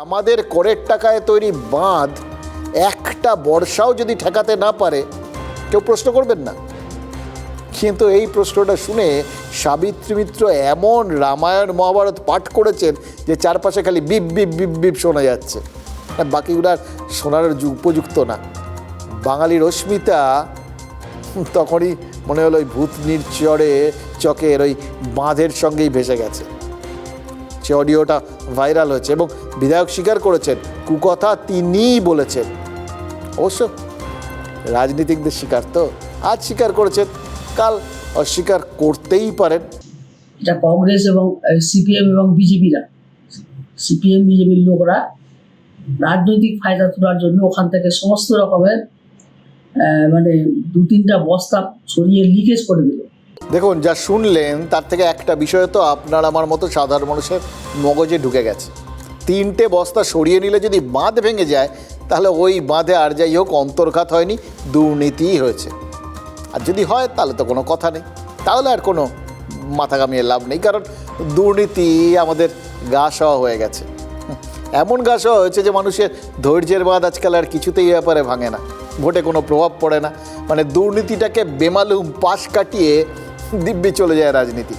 আমাদের করের টাকায় তৈরি বাঁধ একটা বর্ষাও যদি ঠেকাতে না পারে কেউ প্রশ্ন করবেন না। কিন্তু এই প্রশ্নটা শুনে সাবিত্রী মিত্র এমন রামায়ণ মহাভারত পাঠ করেছেন যে চারপাশে খালি বিপ বিপ বিপ বিপ শোনা যাচ্ছে, বাকিগুলো আর শোনার উপযুক্ত না। বাঙালির অস্মিতা তখনই মনে হলো ওই ভূতনির চকের ওই বাঁধের সঙ্গেই ভেসে গেছে। সে অডিওটা ভাইরাল হয়েছে এবং বিধায়ক স্বীকার করেছেন কুকথা তিনিই বলেছেন। অবশ্য রাজনীতিকদের স্বীকার তো আজ স্বীকার করেছেন, কাল অস্বীকার করতেই পারেন। এটা কংগ্রেস এবং সিপিএম এবং বিজেপিরা, সিপিএম বিজেপির লোকরা রাজনৈতিক ফায়দা তোলার জন্য ওখান থেকে সমস্ত রকমের মানে 2-3টা বস্তা সরিয়ে লিকেজ করে দিল। দেখুন, যা শুনলেন তার থেকে একটা বিষয় তো আপনার আমার মতো সাধারণ মানুষের মগজে ঢুকে গেছে। 3টে বস্তা সরিয়ে নিলে যদি বাঁধ ভেঙে যায় তাহলে ওই বাঁধে আর যাই হোক অন্তর্ঘাত হয়নি, দুর্নীতিই হয়েছে। আর যদি হয় তাহলে তো কোনো কথা নেই, তাহলে আর কোনো মাথা ঘামিয়ে লাভ নেই, কারণ দুর্নীতি আমাদের গা সওয়া হয়ে গেছে। এমন গা সওয়া হয়েছে যে মানুষের ধৈর্যের বাঁধ আজকাল আর কিছুতেই ব্যাপারে ভাঙে না, ভোটে কোনো প্রভাব পড়ে না, মানে দুর্নীতিটাকে বেমালুম পাশ কাটিয়ে দিব্যি চলে যায় রাজনীতি।